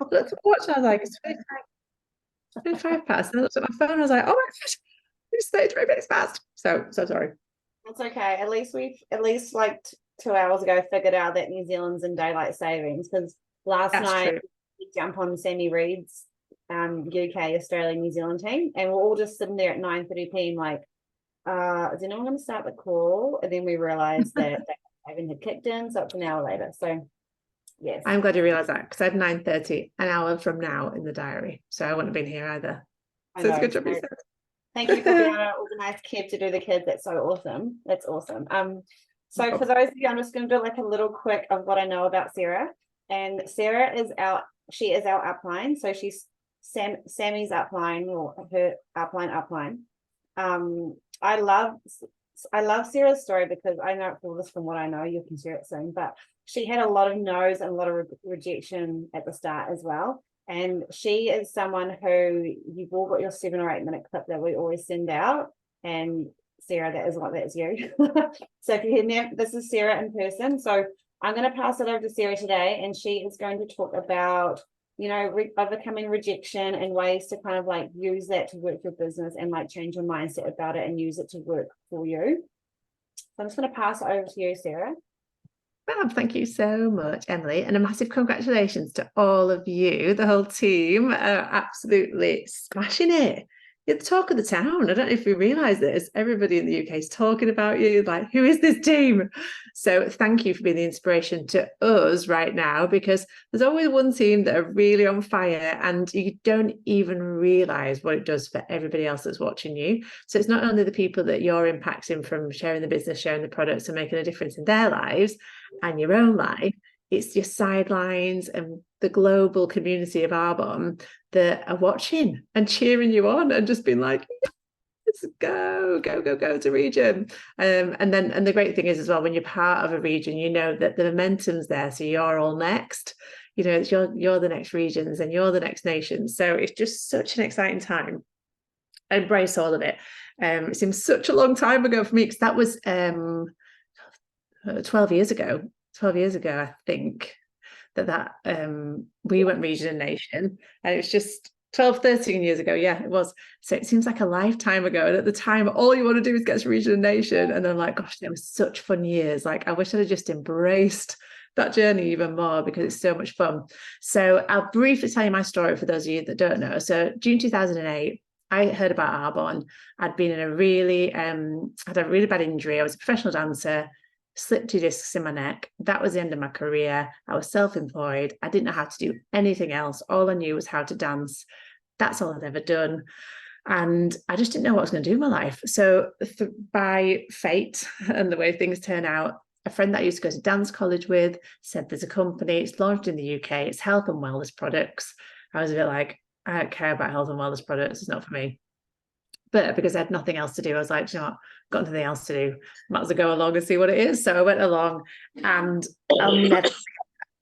looked at the watch and I was like, it's 25 past. And I looked at my phone and I was like, oh my gosh, it's 33 minutes past. So sorry. It's okay. At least like 2 hours ago figured out that New Zealand's in daylight savings, because last That's night true. we jump on Sammy Reid's UK, Australia, New Zealand team, and we're all just sitting there at 9:30 p.m. like, is anyone going to start the call? And then we realized that Haven had kicked in, so it's an hour later. So yes, I'm glad you realised that because I had 9:30 an hour from now in the diary. So I wouldn't have been here either. I So it's a know. good job you So thank you for being said. able to organize Kev to do the kids. That's so awesome. That's awesome. No So for problem. those of you, I'm just going to do like a little quick of what I know about Sarah. And Sarah is she is our upline. So she's Sammy's upline, or her upline. Um, I love I love Sarah's story because I know all this from what I know. You can share it soon, but she had a lot of no's and a lot of rejection at the start as well. And she is someone who you've all got your 7 or 8 minute clip that we always send out. And Sarah, that's you. So if you hear me, this is Sarah in person. So I'm going to pass it over to Sarah today, and she is going to talk about, overcoming rejection and ways to kind of like use that to work your business and like change your mindset about it and use it to work for you. So I'm just going to pass it over to you, Sarah. Fab, thank you so much, Emily, and a massive congratulations to all of you. The whole team are absolutely smashing it. You're the talk of the town. I don't know if you realise this. Everybody in the UK is talking about you. Like, who is this team? So thank you for being the inspiration to us right now, because there's always one team that are really on fire and you don't even realise what it does for everybody else that's watching you. So it's not only the people that you're impacting from sharing the business, sharing the products and making a difference in their lives and your own life, it's your sidelines and the global community of Arbonne that are watching and cheering you on and just being like, let's go to region. And the great thing is as well, when you're part of a region, you know that the momentum's there, so you're all next. You know, it's you're the next regions and you're the next nation. So it's just such an exciting time. I embrace all of it. It seems such a long time ago for me, because that was 12 years ago. 12 years ago, I think, that we went region and nation, and it was just 12, 13 years ago. Yeah, it was. So it seems like a lifetime ago. And at the time, all you want to do is get to region and nation. And then like, gosh, they were such fun years. Like, I wish I'd have just embraced that journey even more, because it's so much fun. So I'll briefly tell you my story for those of you that don't know. So June 2008, I heard about Arbonne. I'd been in a really, had a really bad injury. I was a professional dancer, slipped 2 discs in my neck. That was the end of my career. I was self-employed. I didn't know how to do anything else. All I knew was how to dance. That's all I'd ever done. And I just didn't know what I was going to do in my life. So by fate and the way things turn out, a friend that I used to go to dance college with said there's a company, it's launched in the UK, it's health and wellness products. I was a bit like, I don't care about health and wellness products. It's not for me. But because I had nothing else to do, I was like, you know what, got nothing else to do. Might as well go along and see what it is. So I went along, and I'll never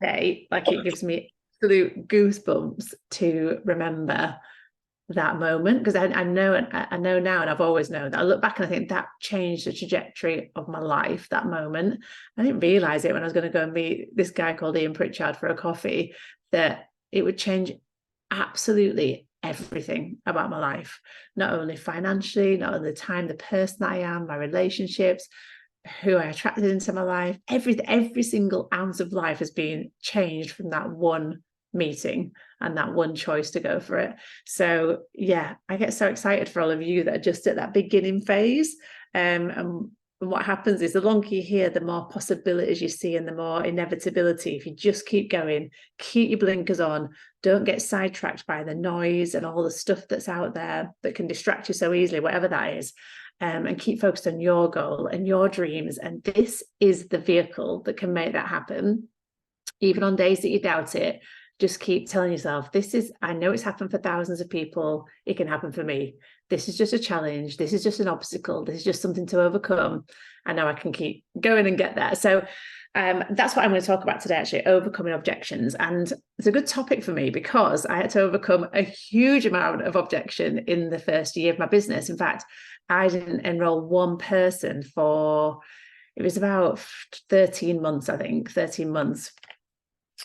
say, like, it gives me absolute goosebumps to remember that moment, because I know now, and I've always known that. I look back and I think that changed the trajectory of my life. That moment, I didn't realize it when I was going to go and meet this guy called Ian Pritchard for a coffee, that it would change absolutely everything about my life, not only financially, not only the time, the person that I am, my relationships, who I attracted into my life, every single ounce of life has been changed from that one meeting and that one choice to go for it. So yeah, I get so excited for all of you that are just at that beginning phase. And what happens is the longer you're here, the more possibilities you see and the more inevitability. If you just keep going, keep your blinkers on, don't get sidetracked by the noise and all the stuff that's out there that can distract you so easily, whatever that is, and keep focused on your goal and your dreams. And this is the vehicle that can make that happen. Even on days that you doubt it, just keep telling yourself, I know it's happened for thousands of people. It can happen for me. This is just a challenge. This is just an obstacle. This is just something to overcome. I know I can keep going and get there. So that's what I'm going to talk about today, actually, overcoming objections. And it's a good topic for me because I had to overcome a huge amount of objection in the first year of my business. In fact, I didn't enroll one person for, it was about 13 months, I think, 13 months.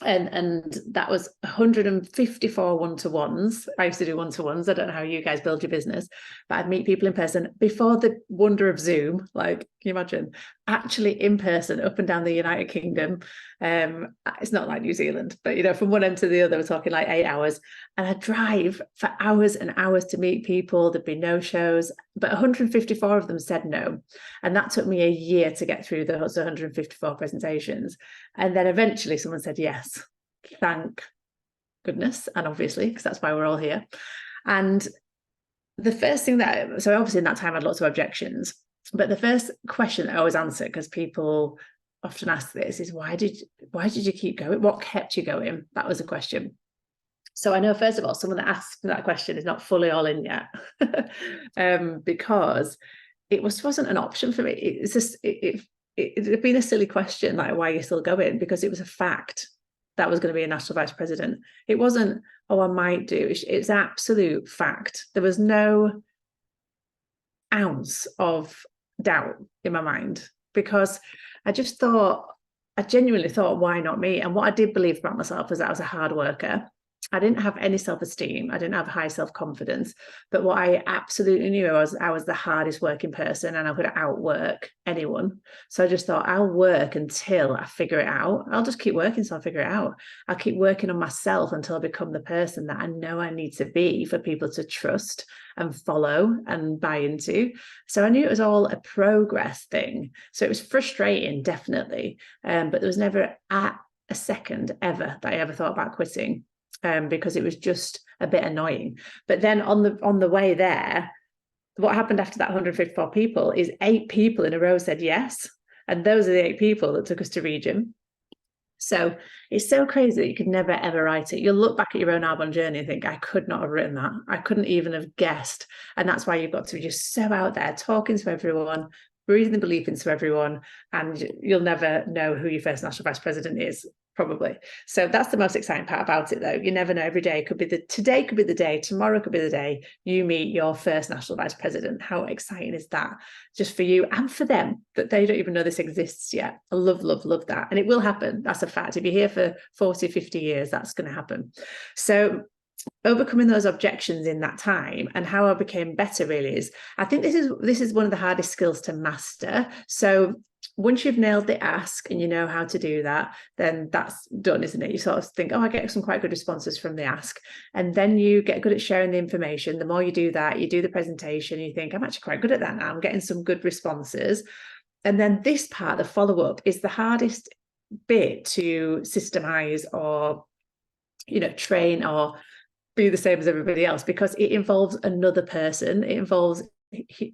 And that was 154 one-to-ones. I used to do one-to-ones. I don't know how you guys build your business, but I'd meet people in person before the wonder of Zoom. Like, can you imagine? Actually in person, up and down the United Kingdom. It's not like New Zealand, but from one end to the other, we're talking like 8 hours. And I'd drive for hours and hours to meet people. There'd be no shows, but 154 of them said no. And that took me a year to get through those 154 presentations. And then eventually someone said yes. Thank goodness. And obviously, because that's why we're all here. And the first thing so obviously in that time I had lots of objections, but the first question I always answer, because people often ask this, is why did you keep going? What kept you going? That was a question. So I know, first of all, someone that asked that question is not fully all in yet, because it wasn't an option for me. It's just, it had been a silly question, like, why are you still going? Because it was a fact that was going to be a national vice president. It wasn't, oh, I might do. It's absolute fact. There was no ounce of doubt in my mind, because I genuinely thought, why not me? And what I did believe about myself was that I was a hard worker. I didn't have any self-esteem. I didn't have high self-confidence. But what I absolutely knew was I was the hardest working person, and I could outwork anyone. So I just thought, I'll work until I figure it out. I'll just keep working until I figure it out. I'll keep working on myself until I become the person that I know I need to be for people to trust and follow and buy into. So I knew it was all a progress thing. So it was frustrating, definitely. But there was never a second ever that I ever thought about quitting. Because it was just a bit annoying. But then on the way there, what happened after that 154 people is 8 people in a row said yes. And those are the 8 people that took us to region. So it's so crazy that you could never, ever write it. You'll look back at your own Arbonne journey and think, I could not have written that. I couldn't even have guessed. And that's why you've got to be just so out there, talking to everyone, breathing the belief into everyone, and you'll never know who your first national vice president is, probably. So that's the most exciting part about it, though. You never know. Every day today could be the day, tomorrow could be the day you meet your first national vice president. How exciting is that? Just for you and for them, that they don't even know this exists yet. I love, love, love that. And it will happen. That's a fact. If you're here for 40, 50 years, that's going to happen. So overcoming those objections in that time, and how I became better really is, I think this is one of the hardest skills to master. So once you've nailed the ask and you know how to do that, then that's done, isn't it? You sort of think, oh, I get some quite good responses from the ask. And then you get good at sharing the information. The more you do that, you do the presentation, you think, I'm actually quite good at that now. I'm getting some good responses. And then this part, the follow-up, is the hardest bit to systemize or, train or be the same as everybody else, because it involves another person. It involves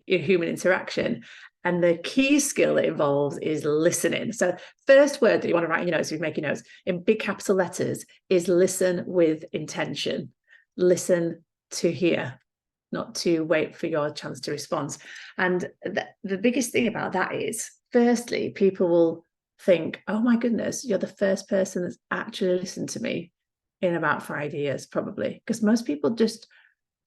human interaction. And the key skill it involves is listening. So first word that you want to write in your notes, if you're making notes, in big capital letters, is listen with intention. Listen to hear, not to wait for your chance to respond. And the biggest thing about that is, firstly, people will think, oh my goodness, you're the first person that's actually listened to me in about 5 years, probably. Because most people just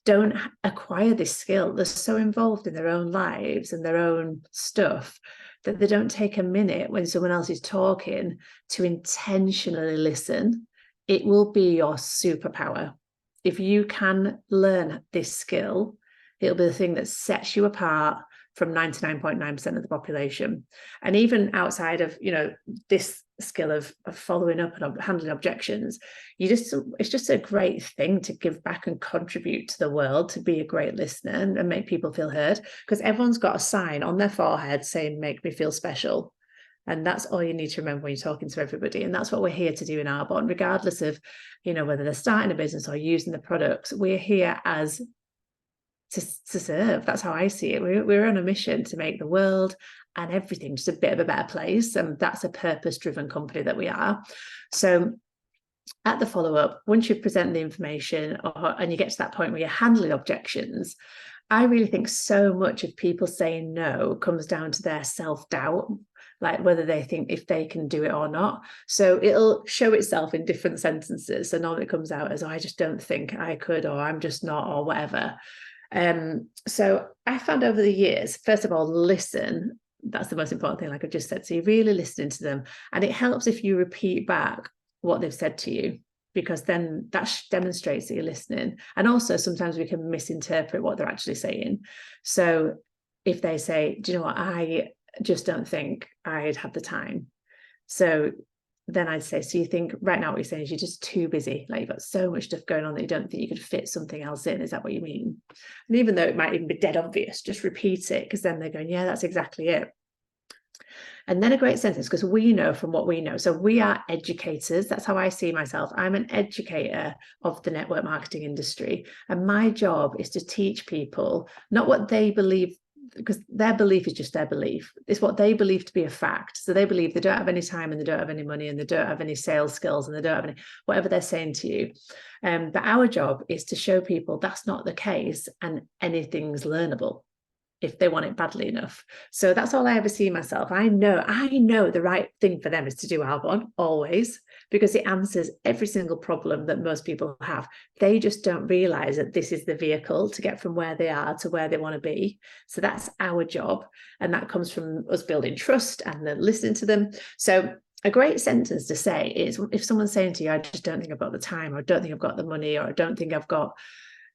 don't acquire this skill. They're so involved in their own lives and their own stuff that they don't take a minute when someone else is talking to intentionally listen. It will be your superpower. If you can learn this skill, it'll be the thing that sets you apart from 99.9% of the population. And even outside of, this skill of following up and handling objections, it's just a great thing to give back and contribute to the world, to be a great listener and make people feel heard, because everyone's got a sign on their forehead saying, make me feel special. And that's all you need to remember when you're talking to everybody. And that's what we're here to do in Arbonne, regardless of, whether they're starting a business or using the products. We're here to serve. That's how I see it. We're on a mission to make the world and everything just a bit of a better place. And that's a purpose-driven company that we are. So at the follow-up, once you present the information and you get to that point where you're handling objections, I really think so much of people saying no comes down to their self-doubt, like whether they think if they can do it or not. So it'll show itself in different sentences. So normally it comes out as, oh, I just don't think I could, or I'm just not, or whatever. So I found over the years, first of all, listen. That's the most important thing, like I just said. So you're really listening to them. And it helps if you repeat back what they've said to you, because then that demonstrates that you're listening. And also sometimes we can misinterpret what they're actually saying. So if they say, do you know what, I just don't think I'd have the time. So then I'd say, so you think right now what you're saying is you're just too busy, like you've got so much stuff going on that you don't think you could fit something else in. Is that what you mean? And even though it might even be dead obvious, just repeat it, because then they're going, yeah, that's exactly it. And then a great sentence, because we know from what we know. So we are educators. That's how I see myself. I'm an educator of the network marketing industry. And my job is to teach people not what they believe, because their belief is just their belief. It's what they believe to be a fact. So they believe they don't have any time and they don't have any money and they don't have any sales skills and they don't have any, whatever they're saying to you. But our job is to show people that's not the case and anything's learnable if they want it badly enough. So that's all I ever see myself. I know the right thing for them is to do Arbonne always, because it answers every single problem that most people have. They just don't realize that this is the vehicle to get from where they are to where they want to be. So that's our job. And that comes from us building trust and then listening to them. So a great sentence to say is, if someone's saying to you, I just don't think I've got the time, or I don't think I've got the money, or I don't think I've got,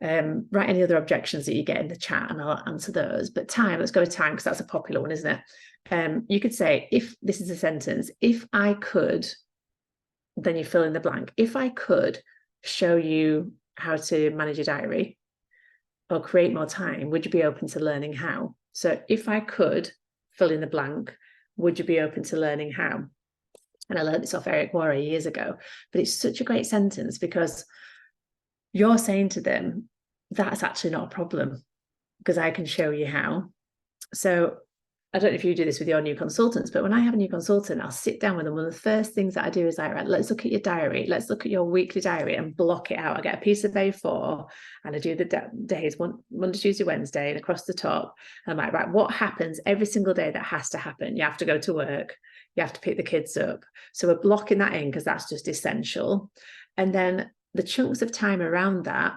write any other objections that you get in the chat and I'll answer those. But time, let's go with time, because that's a popular one, isn't it? You could say, if this is a sentence, if I could, then you fill in the blank. If I could show you how to manage your diary or create more time, would you be open to learning how? So if I could fill in the blank, would you be open to learning how? And I learned this off Eric Worre years ago, but it's such a great sentence, because you're saying to them, that's actually not a problem, because I can show you how. So I don't know if you do this with your new consultants, but when I have a new consultant, I'll sit down with them. One of the first things that I do is like, right, let's look at your diary. Let's look at your weekly diary and block it out. I get a piece of A4 and I do the days, Monday, Tuesday, Wednesday, and across the top. And I'm like, right, what happens every single day that has to happen? You have to go to work. You have to pick the kids up. So we're blocking that in because that's just essential. And then the chunks of time around that,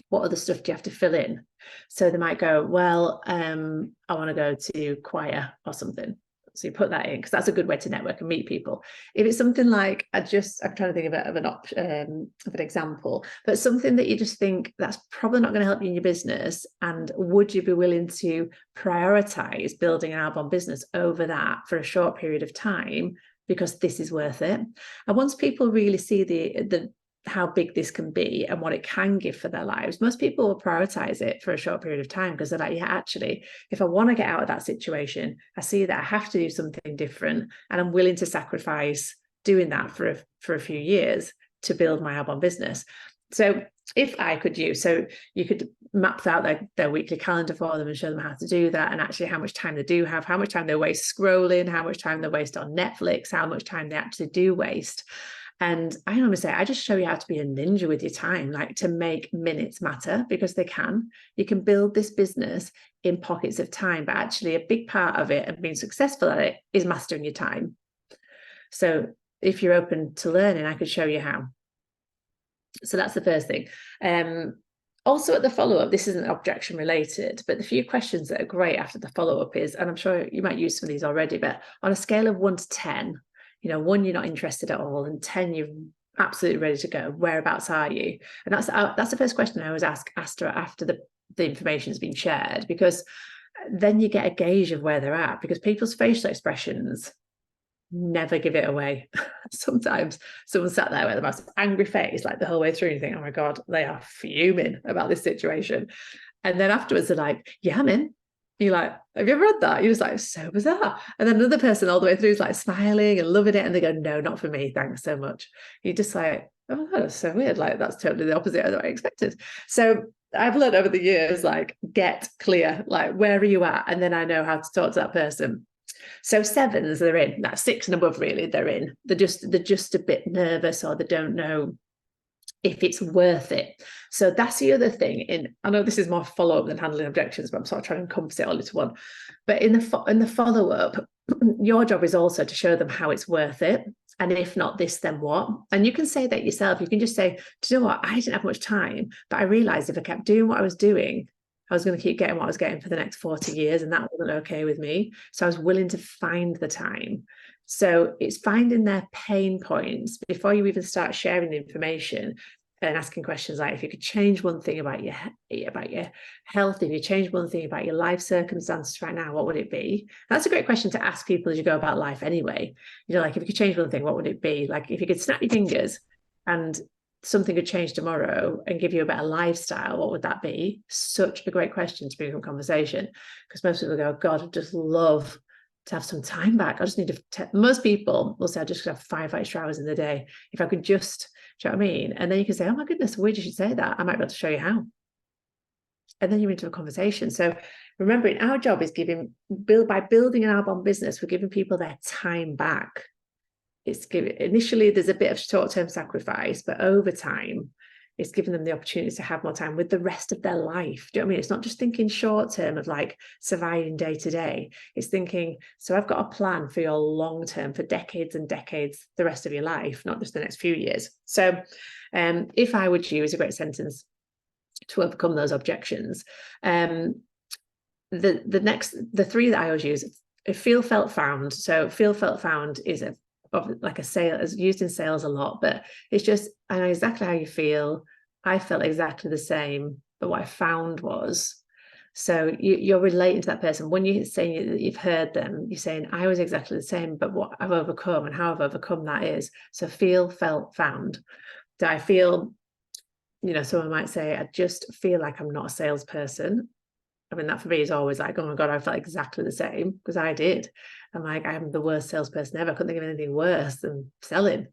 what other stuff do you have to fill in? So they might go, well, I want to go to choir or something. So you put that in, because that's a good way to network and meet people. If it's something like, I'm trying to think of an example, but something that you just think that's probably not going to help you in your business, and would you be willing to prioritize building an Arbonne business over that for a short period of time, because this is worth it? And once people really see the how big this can be and what it can give for their lives, most people will prioritize it for a short period of time, because they're like, yeah, actually, if I want to get out of that situation, I see that I have to do something different, and I'm willing to sacrifice doing that for a few years to build my Arbonne business. So if I could use, so you could map out their weekly calendar for them and show them how to do that, and actually how much time they do have, how much time they waste scrolling, how much time they waste on Netflix, how much time they actually do waste. And I normally say, I just show you how to be a ninja with your time, like to make minutes matter, because they can. You can build this business in pockets of time, but actually a big part of it and being successful at it is mastering your time. So if you're open to learning, I could show you how. So that's the first thing. Also at the follow-up, this isn't objection related, but the few questions that are great after the follow-up is, and I'm sure you might use some of these already, but on a scale of 1 to 10, 1, you're not interested at all, and 10, you're absolutely ready to go. Whereabouts are you? And that's the first question I always ask after the information's been shared, because then you get a gauge of where they're at, because people's facial expressions never give it away. Sometimes someone sat there with the most angry face, like the whole way through, and you think, oh my God, they are fuming about this situation. And then afterwards they're like, yeah, I'm in. You're like, have you ever read that? You're just like, so bizarre. And then another person all the way through is like smiling and loving it, and they go, no, not for me, thanks so much. You're just like, oh my God, that's so weird. Like, that's totally the opposite of what I expected. So I've learned over the years, like, get clear, like, where are you at? And then I know how to talk to that person. So 7s, they're in. That's 6 and above, really, they're in. They're just a bit nervous, or they don't know if it's worth it. So that's the other thing. I know this is more follow-up than handling objections, but I'm sort of trying to encompass it all into one. But in the follow-up, your job is also to show them how it's worth it. And if not this, then what? And you can say that yourself. You can just say, do you know what? I didn't have much time, but I realized if I kept doing what I was doing, I was going to keep getting what I was getting for the next 40 years. And that wasn't okay with me. So I was willing to find the time So it's finding their pain points before you even start sharing the information, and asking questions like, if you could change one thing about your health, if you change one thing about your life circumstances right now, what would it be? That's a great question to ask people as you go about life anyway. You know, like, if you could change one thing, what would it be? Like, if you could snap your fingers and something could change tomorrow and give you a better lifestyle, what would that be? Such a great question to bring up conversation, because most people go, oh God, I'd just love to have some time back. I just need to, most people will say, I just have 5 extra hours in the day. If I could just, do you know what I mean? And then you can say, oh my goodness, where did you say that? I might be able to show you how. And then you're into a conversation. So remembering, our job is by building an outbound business, we're giving people their time back. It's initially there's a bit of short-term sacrifice, but over time, it's giving them the opportunity to have more time with the rest of their life. Do you know what I mean? It's not just thinking short term of like surviving day to day. It's thinking, so I've got a plan for your long term, for decades and decades, the rest of your life, not just the next few years. So if I would use a great sentence to overcome those objections. The three that I always use, feel, felt, found. So feel, felt, found is like a sale, is used in sales a lot, but it's just, I know exactly how you feel. I felt exactly the same, but what I found was, so you're relating to that person. When you're saying that you've heard them, you're saying, I was exactly the same, but what I've overcome and how I've overcome that is, so feel, felt, found. Do I feel, you know, someone might say, I just feel like I'm not a salesperson. I mean, that for me is always like, oh my God, I felt exactly the same, because I did. I'm like, I'm the worst salesperson ever. I couldn't think of anything worse than selling.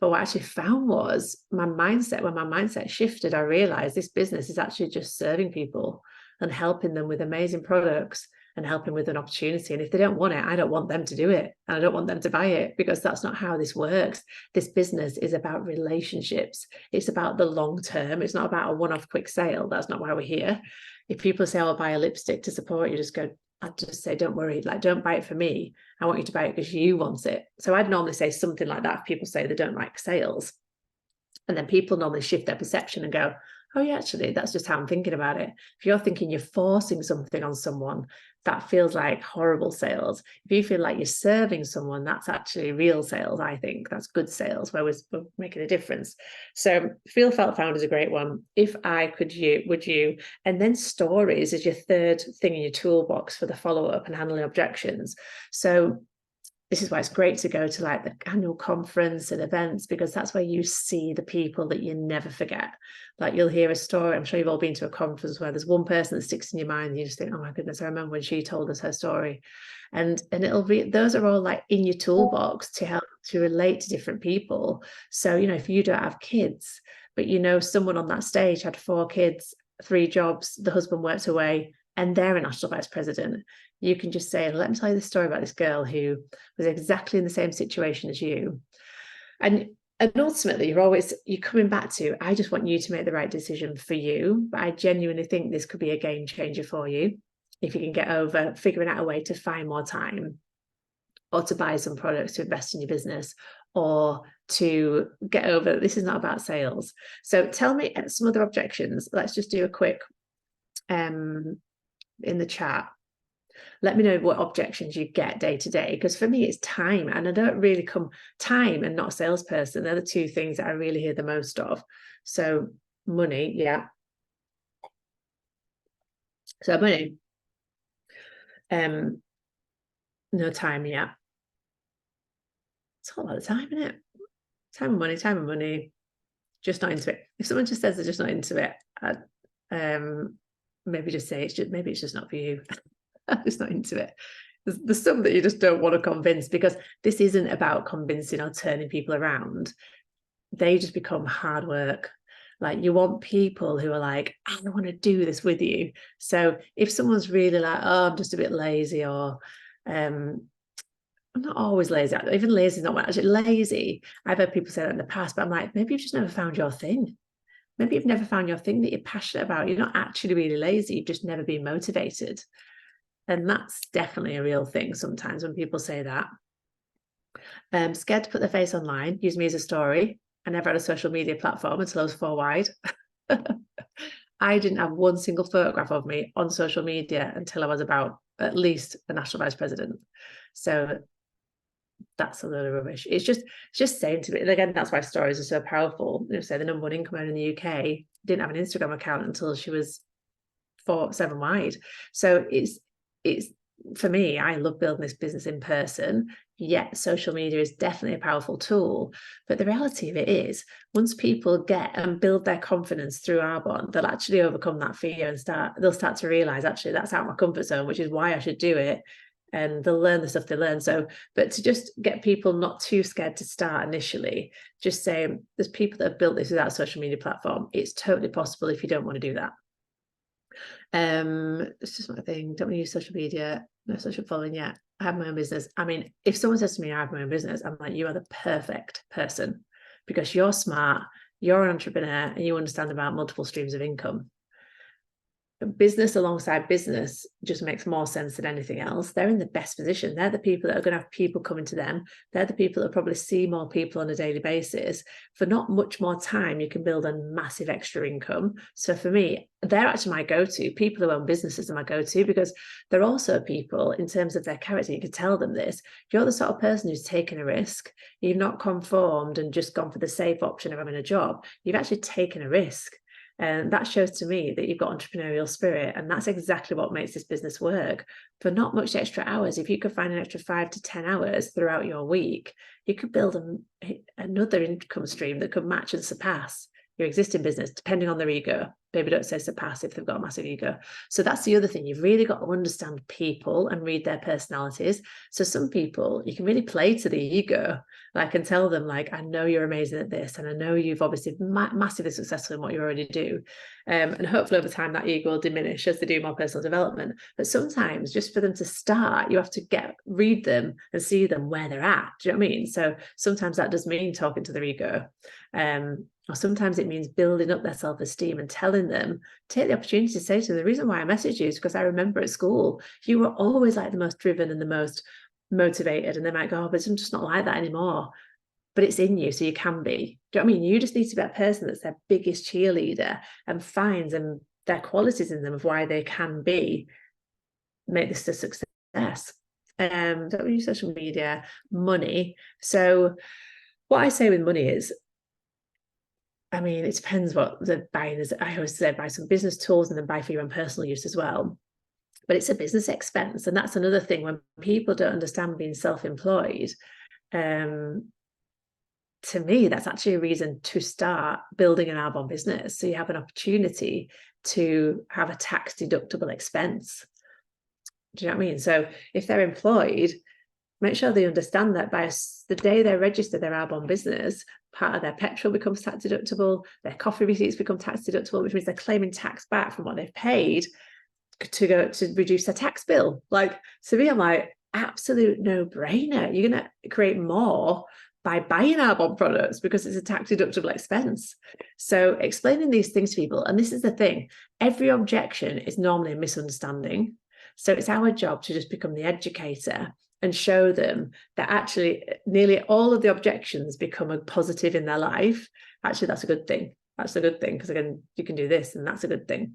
But what I actually found was my mindset, when my mindset shifted, I realized this business is actually just serving people and helping them with amazing products and helping with an opportunity. And if they don't want it, I don't want them to do it. And I don't want them to buy it, because that's not how this works. This business is about relationships. It's about the long term. It's not about a one-off quick sale. That's not why we're here. If people say, I'll buy a lipstick to support you, I'd just say, don't worry, like, don't buy it for me. I want you to buy it because you want it. So I'd normally say something like that if people say they don't like sales. And then people normally shift their perception and go, oh yeah, actually, that's just how I'm thinking about it. If you're thinking you're forcing something on someone, that feels like horrible sales. If you feel like you're serving someone, that's actually real sales. I think that's good sales, where we're making a difference. So feel, felt, found is a great one. If I could, would you? And then stories is your third thing in your toolbox for the follow-up and handling objections. So this is why it's great to go to like the annual conference and events, because that's where you see the people that you never forget. Like, you'll hear a story. I'm sure you've all been to a conference where there's one person that sticks in your mind and you just think, oh my goodness, I remember when she told us her story. And it'll be, those are all like in your toolbox to help to relate to different people. So, you know, if you don't have kids, but you know someone on that stage had 4 kids, 3 jobs, the husband worked away, and they're a national vice president, you can just say, let me tell you the story about this girl who was exactly in the same situation as you. And ultimately, you're coming back to, I just want you to make the right decision for you. But I genuinely think this could be a game changer for you if you can get over figuring out a way to find more time, or to buy some products to invest in your business, or to get over, this is not about sales. So tell me some other objections. Let's just do a quick in the chat. Let me know what objections you get day to day, because for me it's time, and I don't really come, time and not a salesperson, they're the 2 things that I really hear the most of. So money, yeah. So money, no time, yeah. It's a lot of time, isn't it? Time and money, just not into it. If someone just says they're just not into it, I'd, maybe just say maybe it's just not for you. I'm just not into it. There's some that you just don't want to convince, because this isn't about convincing or turning people around. They just become hard work. Like, you want people who are like, I don't want to do this with you. So if someone's really like, oh, I'm just a bit lazy, or I'm not always lazy. Even lazy is not actually lazy. I've heard people say that in the past, but I'm like, maybe you've just never found your thing. Maybe you've never found your thing that you're passionate about. You're not actually really lazy. You've just never been motivated. And that's definitely a real thing sometimes when people say that. Scared to put their face online, use me as a story. I never had a social media platform until I was 4 wide. I didn't have one single photograph of me on social media until I was about at least the national vice president. So That's a load of rubbish. It's just saying to me, again, that's why stories are so powerful. You know, say the number one income earner in the UK didn't have an Instagram account until she was 7 wide. So it's for me, I love building this business in person. Yet social media is definitely a powerful tool. But the reality of it is, once people get and build their confidence through Arbonne, they'll actually overcome that fear and they'll start to realize, actually, that's out of my comfort zone, which is why I should do it. And they'll learn the stuff they learn. So, but to just get people not too scared to start initially, just say, there's people that have built this without a social media platform. It's totally possible if you don't want to do that. It's just my thing. Don't want to use social media, no social following yet. I have my own business. I mean, if someone says to me, I have my own business, I'm like, you are the perfect person because you're smart, you're an entrepreneur, and you understand about multiple streams of income. Business alongside business just makes more sense than anything else. They're in the best position. They're the people that are going to have people coming to them. They're the people that probably see more people on a daily basis. For not much more time, you can build a massive extra income. So for me, they're actually my go-to. People who own businesses are my go-to because they're also people in terms of their character. You can tell them this. You're the sort of person who's taken a risk. You've not conformed and just gone for the safe option of having a job. You've actually taken a risk. And that shows to me that you've got entrepreneurial spirit. And that's exactly what makes this business work. For not much extra hours, if you could find an extra 5 to 10 hours throughout your week, you could build another income stream that could match and surpass your existing business, depending on their ego. Maybe don't say surpass if they've got a massive ego. So that's the other thing. You've really got to understand people and read their personalities. So some people, you can really play to the ego. Like, and tell them, like, I know you're amazing at this, and I know you've obviously massively successful in what you already do. And hopefully over time that ego will diminish as they do more personal development. But sometimes just for them to start, you have to read them and see them where they're at. Do you know what I mean? So sometimes that does mean talking to their ego. Or sometimes it means building up their self-esteem and telling them, take the opportunity to say to them, the reason why I messaged you is because I remember at school, you were always like the most driven and the most motivated. And they might go, oh, but I'm just not like that anymore. But it's in you, so you can be. Do you know what I mean? You just need to be that person that's their biggest cheerleader and finds and their qualities in them of why they can be, make this a success. Don't use social media, money. So what I say with money is, I mean, it depends what the buying is. I always say buy some business tools and then buy for your own personal use as well. But it's a business expense. And that's another thing when people don't understand being self-employed. To me, that's actually a reason to start building an Arbonne business. So you have an opportunity to have a tax deductible expense. Do you know what I mean? So if they're employed, make sure they understand that by the day they register their Arbonne business, part of their petrol becomes tax deductible, their coffee receipts become tax deductible, which means they're claiming tax back from what they've paid to reduce their tax bill. Like, to me, I'm like, absolute no-brainer. You're going to create more by buying Arbonne products because it's a tax deductible expense. So explaining these things to people, and this is the thing, every objection is normally a misunderstanding. So it's our job to just become the educator and show them that actually nearly all of the objections become a positive in their life. Actually, that's a good thing. That's a good thing because, again, you can do this and that's a good thing.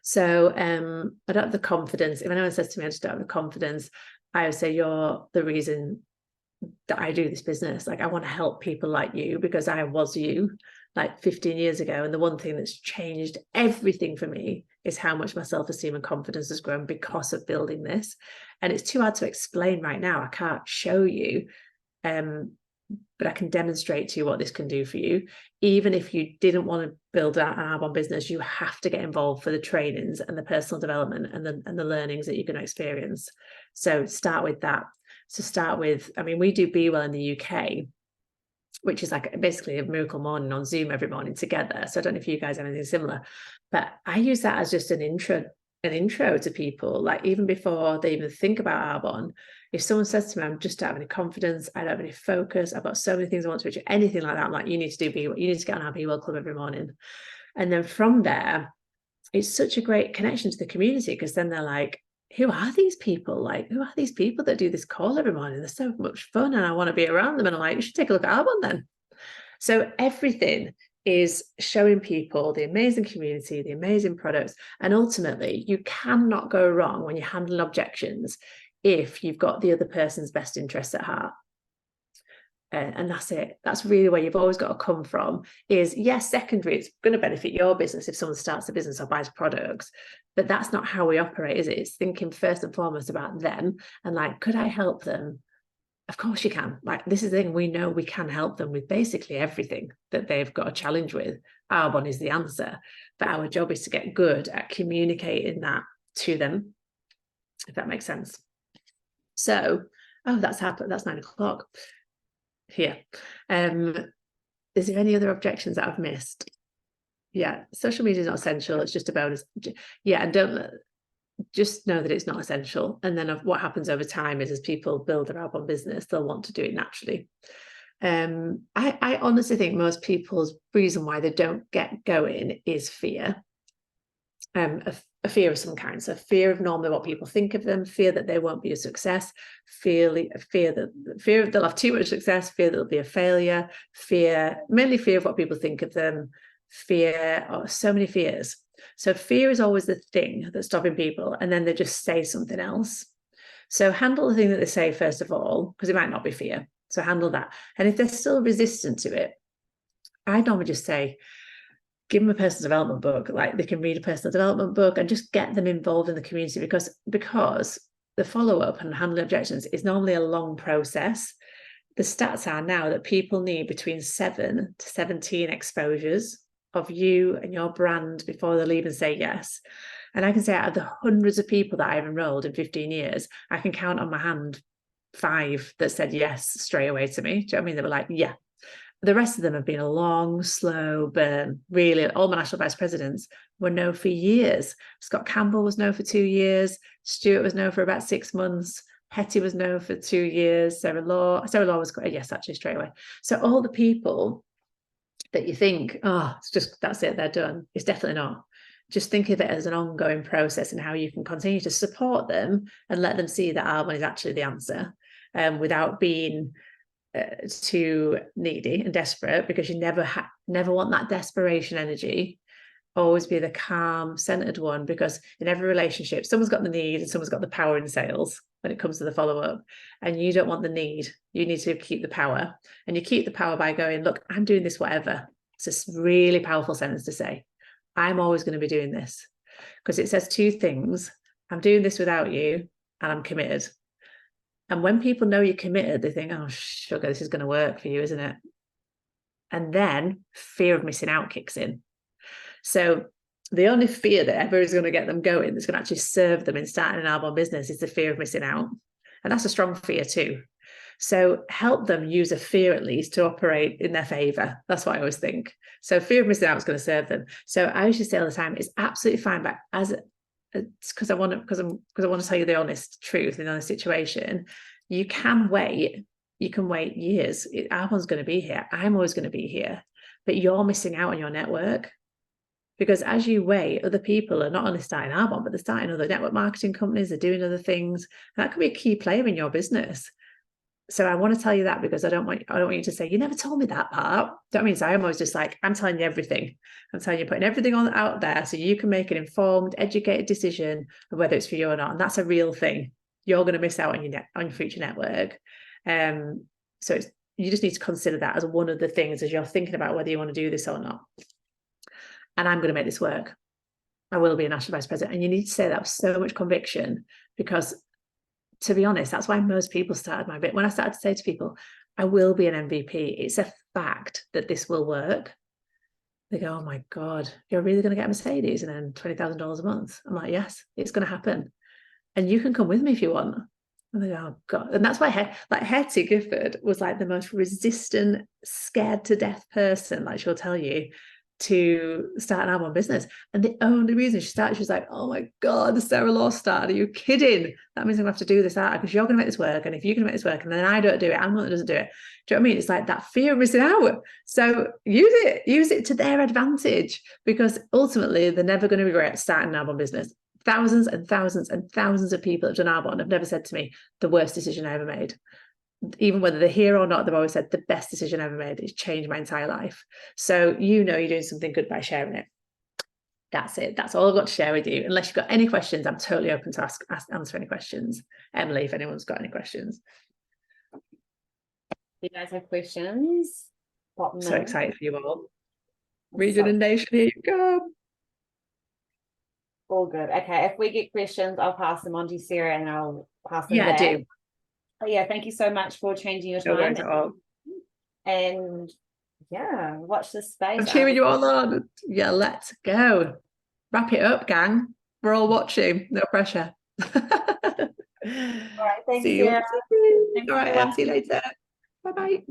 So I don't have the confidence. If anyone says to me, I just don't have the confidence, I would say you're the reason that I do this business. Like, I want to help people like you because I was you like 15 years ago. And the one thing that's changed everything for me is how much my self-esteem and confidence has grown because of building this. And it's too hard to explain right now. I can't show you, but I can demonstrate to you what this can do for you. Even if you didn't want to build an Arbonne business, you have to get involved for the trainings and the personal development and the learnings that you're going to experience. So start with that. So start with, I mean, we do Be Well in the UK, which is like basically a miracle morning on Zoom every morning together. So I don't know if you guys have anything similar, but I use that as just an intro to people. Like, even before they even think about Arbonne, if someone says to me, I'm just don't have any confidence, I don't have any focus, I've got so many things I want to achieve, anything like that, I'm like, you need to do Be Well, you need to get on our Be Well club every morning. And then from there, it's such a great connection to the community because then they're like, who are these people? Like, who are these people that do this call every morning? They're so much fun and I want to be around them. And I'm like, you should take a look at Arbonne then. So everything is showing people the amazing community, the amazing products. And ultimately, you cannot go wrong when you're handling objections if you've got the other person's best interests at heart. And that's it. That's really where you've always got to come from. Is yes, secondary, it's going to benefit your business if someone starts a business or buys products, but that's not how we operate, is it? It's thinking first and foremost about them and like, could I help them? Of course you can. Like, this is the thing, we know we can help them with basically everything that they've got a challenge with. Arbonne is the answer, but our job is to get good at communicating that to them, if that makes sense. So, oh, that's happened. That's 9 o'clock. Here. Is there any other objections that I've missed? Yeah, social media is not essential. It's just a bonus. Yeah, and don't just know that it's not essential. And then what happens over time is as people build their Arbonne business, they'll want to do it naturally. I honestly think most people's reason why they don't get going is fear. A fear of some kind. So fear of normally what people think of them, fear that they won't be a success, fear that they'll have too much success, fear that they'll be a failure, mainly fear of what people think of them, so many fears. So fear is always the thing that's stopping people, and then they just say something else. So handle the thing that they say first of all, because it might not be fear. So handle that. And if they're still resistant to it, I normally just say, give them a personal development book. Like, they can read a personal development book and just get them involved in the community, because the follow-up and handling objections is normally a long process. The stats are now that people need between 7 to 17 exposures of you and your brand before they'll even say yes. And I can say out of the hundreds of people that I've enrolled in 15 years, I can count on my hand 5 that said yes straight away to me. Do you know what I mean? They were like, yeah. The rest of them have been a long, slow burn. Really, all my national vice presidents were no for years. Scott Campbell was no for 2 years. Stuart was no for about 6 months. Hetty was no for 2 years. Sarah Law was a yes, actually, straight away. So all the people that you think, oh, it's just, that's it, they're done. It's definitely not. Just think of it as an ongoing process and how you can continue to support them and let them see that Arbonne is actually the answer, without being too needy and desperate, because you never want that desperation energy. Always be the calm, centered one, because in every relationship, someone's got the need and someone's got the power in sales when it comes to the follow-up. And you don't want the need. You need to keep the power. And you keep the power by going, look, I'm doing this whatever. It's a really powerful sentence to say. I'm always going to be doing this, because it says 2 things. I'm doing this without you, and I'm committed. And when people know you're committed, they think, oh, sugar, this is going to work for you, isn't it? And then fear of missing out kicks in. So the only fear that ever is going to get them going, that's going to actually serve them in starting an Arbonne business, is the fear of missing out. And that's a strong fear too. So help them use a fear at least to operate in their favor. That's what I always think. So fear of missing out is going to serve them. So I usually say all the time, it's absolutely fine, but it's because I want to tell you the honest truth in a situation. You can wait years. Arbonne's going to be here. I'm always going to be here, but you're missing out on your network, because as you wait, other people are not only starting Arbonne, but they're starting other network marketing companies. They're doing other things. That could be a key player in your business. So I want to tell you that, because I don't want you to say, you never told me that part. That means I'm always just like, I'm telling you everything. I'm telling you, putting everything out there so you can make an informed, educated decision of whether it's for you or not. And that's a real thing. You're going to miss out on your future network. So you just need to consider that as one of the things as you're thinking about whether you want to do this or not. And I'm going to make this work. I will be a national vice president. And you need to say that with so much conviction, because to be honest, that's why most people started my bit. When I started to say to people, I will be an MVP, it's a fact that this will work. They go, oh my God, you're really going to get a Mercedes and then $20,000 a month? I'm like, yes, it's going to happen. And you can come with me if you want. And they go, oh God. And that's why Hetty Gifford was like the most resistant, scared to death person, like she'll tell you, to start an Arbonne business. And the only reason she started, she was like, oh my God, the Sarah Law started. Are you kidding? That means I'm going to have to do this out, because you're going to make this work. And if you're going to make this work and then I don't do it, I'm the one that doesn't do it. Do you know what I mean? It's like that fear of missing out. So use it to their advantage, because ultimately they're never going to regret starting an Arbonne business. Thousands and thousands and thousands of people have done Arbonne have never said to me, the worst decision I ever made. Even whether they're here or not, they've always said the best decision I ever made. It's changed my entire life. So you're doing something good by sharing it. that's it. That's all I've got to share with you. Unless you've got any questions, I'm totally open to answer any questions. Emily, if anyone's got any questions. If you guys have questions, pop them So in. excited for you all. Region and nation, here you go. All good. Okay, if we get questions, I'll pass them on to Sarah and I'll pass them Yeah, back. do. But yeah, thank you so much for changing your No time. worries at all. And yeah, watch this space. I'm cheering you all on. Yeah, let's go. Wrap it up, gang. We're all watching. No pressure. All right, thanks, See you. Sarah. All right, see you later. Bye-bye.